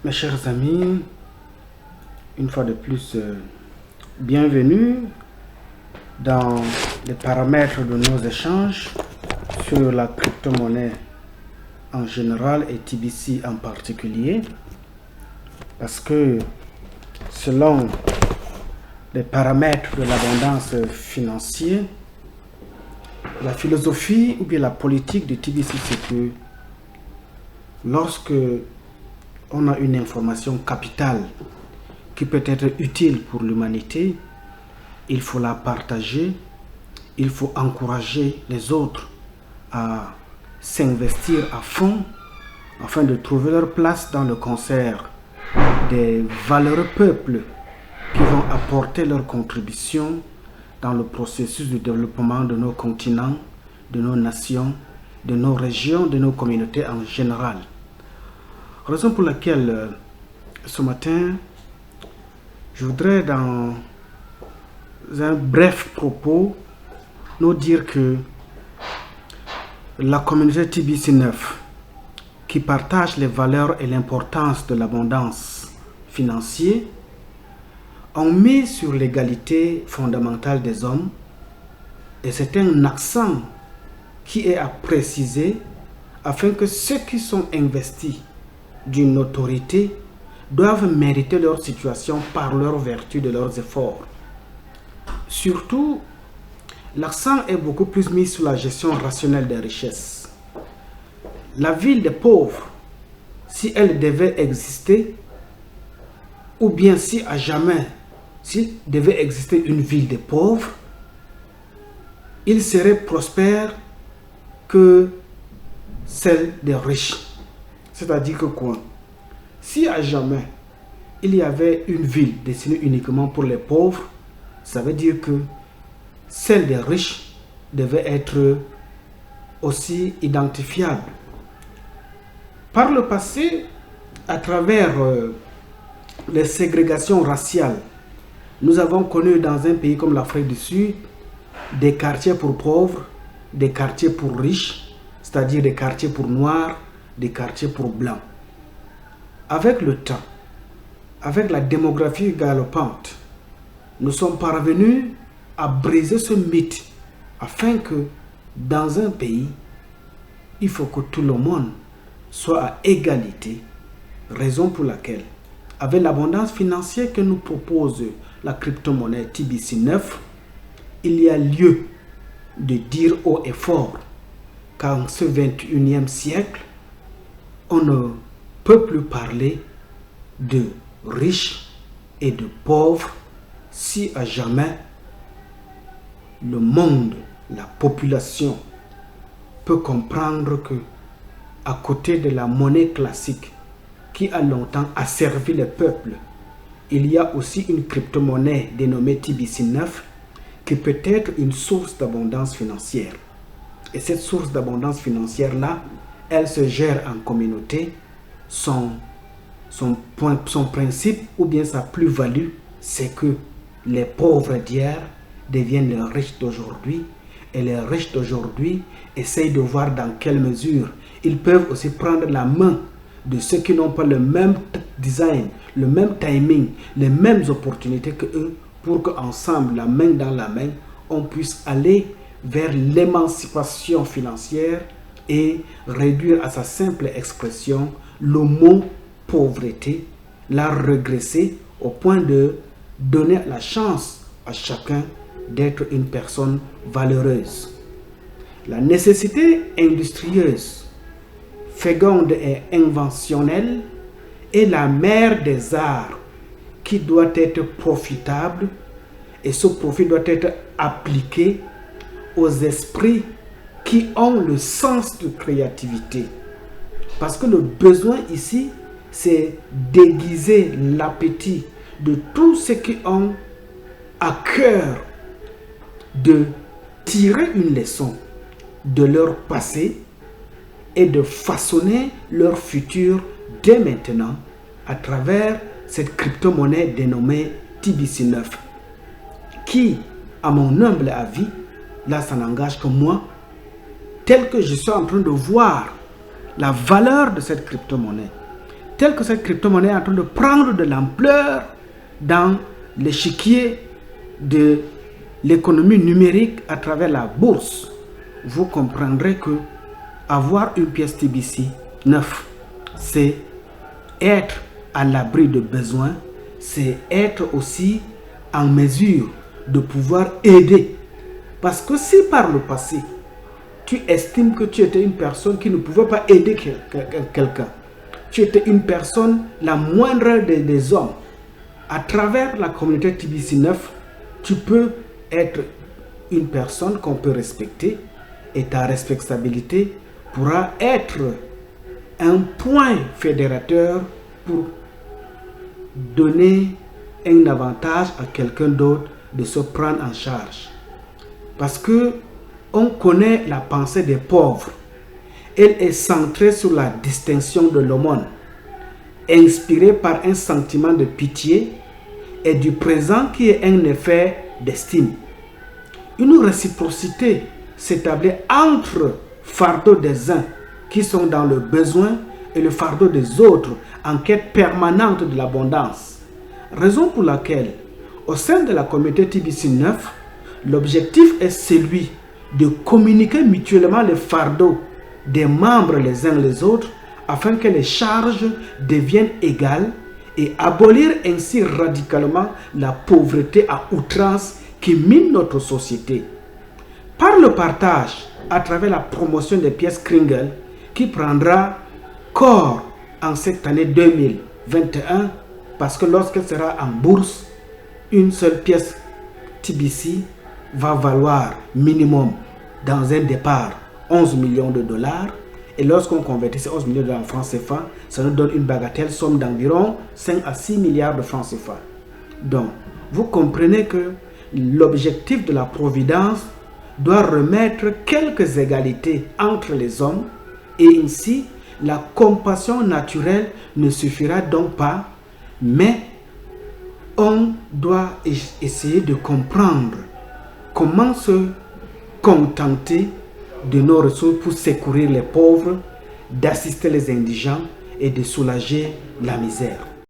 Mes chers amis, une fois de plus, bienvenue dans les paramètres de nos échanges sur la crypto-monnaie en général et TBC en particulier, parce que selon les paramètres de l'abondance financière, la philosophie ou bien la politique de TBC, c'est que lorsque on a une information capitale qui peut être utile pour l'humanité, il faut la partager, il faut encourager les autres à s'investir à fond afin de trouver leur place dans le concert des valeureux peuples qui vont apporter leur contribution dans le processus de développement de nos continents, de nos nations, de nos régions, de nos communautés en général. Raison pour laquelle ce matin, je voudrais dans un bref propos nous dire que la communauté TBC9 qui partage les valeurs et l'importance de l'abondance financière ont mis sur l'égalité fondamentale des hommes, et c'est un accent qui est à préciser afin que ceux qui sont investis d'une autorité doivent mériter leur situation par leur vertu de leurs efforts. Surtout, l'accent est beaucoup plus mis sur la gestion rationnelle des richesses. La ville des pauvres, si elle devait exister, ou bien si à jamais, s'il devait exister une ville des pauvres, il serait prospère que celle des riches. C'est-à-dire que quoi? Si à jamais il y avait une ville destinée uniquement pour les pauvres, ça veut dire que celle des riches devait être aussi identifiable. Par le passé, à travers les ségrégations raciales, nous avons connu dans un pays comme l'Afrique du Sud des quartiers pour pauvres, des quartiers pour riches, c'est-à-dire des quartiers pour noirs, des quartiers pour blancs. Avec le temps, avec la démographie galopante, nous sommes parvenus à briser ce mythe afin que dans un pays, il faut que tout le monde soit à égalité, raison pour laquelle, avec l'abondance financière que nous propose la crypto-monnaie TBC9, il y a lieu de dire haut et fort qu'en ce 21e siècle, on ne peut plus parler de riches et de pauvres si à jamais le monde, la population peut comprendre que à côté de la monnaie classique qui a longtemps asservi le peuple, il y a aussi une crypto-monnaie dénommée TBC9 qui peut être une source d'abondance financière. Et cette source d'abondance financière-là, elle se gère en communauté. Son principe ou bien sa plus-value, c'est que les pauvres d'hier deviennent les riches d'aujourd'hui, et les riches d'aujourd'hui essayent de voir dans quelle mesure ils peuvent aussi prendre la main de ceux qui n'ont pas le même design, le même timing, les mêmes opportunités que eux, pour qu'ensemble, la main dans la main, on puisse aller vers l'émancipation financière et réduire à sa simple expression le mot pauvreté, la regresser au point de donner la chance à chacun d'être une personne valeureuse. La nécessité industrieuse, féconde et inventionnelle est la mère des arts qui doit être profitable, et ce profit doit être appliqué aux esprits qui ont le sens de créativité. Parce que le besoin ici, c'est déguiser l'appétit de tous ceux qui ont à cœur de tirer une leçon de leur passé et de façonner leur futur dès maintenant à travers cette crypto-monnaie dénommée TBC9 qui, à mon humble avis, là ça n'engage que moi, tel que je suis en train de voir la valeur de cette crypto-monnaie, tel que cette crypto-monnaie est en train de prendre de l'ampleur dans l'échiquier de l'économie numérique à travers la bourse, vous comprendrez que avoir une pièce TBC 9, c'est être à l'abri de besoins, c'est être aussi en mesure de pouvoir aider. Parce que si par le passé, tu estimes que tu étais une personne qui ne pouvait pas aider quelqu'un, tu étais une personne la moindre des hommes, à travers la communauté TBC 9, tu peux être une personne qu'on peut respecter et ta respectabilité pourra être un point fédérateur pour donner un avantage à quelqu'un d'autre de se prendre en charge. Parce que on connaît la pensée des pauvres. Elle est centrée sur la distinction de l'aumône, inspirée par un sentiment de pitié et du présent qui est un effet d'estime. Une réciprocité s'établit entre fardeau des uns qui sont dans le besoin et le fardeau des autres en quête permanente de l'abondance. Raison pour laquelle, au sein de la communauté TBC 9, l'objectif est celui de communiquer mutuellement les fardeaux des membres les uns les autres afin que les charges deviennent égales et abolir ainsi radicalement la pauvreté à outrance qui mine notre société. Par le partage à travers la promotion des pièces Kringle qui prendra corps en cette année 2021 parce que lorsqu'elle sera en bourse, une seule pièce TBC va valoir minimum dans un départ 11 millions de dollars et lorsqu'on convertit ces 11 millions de dollars en francs CFA, ça nous donne une bagatelle somme d'environ 5 à 6 milliards de francs CFA. Donc, vous comprenez que l'objectif de la providence doit remettre quelques égalités entre les hommes et ainsi la compassion naturelle ne suffira donc pas, mais on doit essayer de comprendre comment se contenter de nos ressources pour secourir les pauvres, d'assister les indigents et de soulager la misère.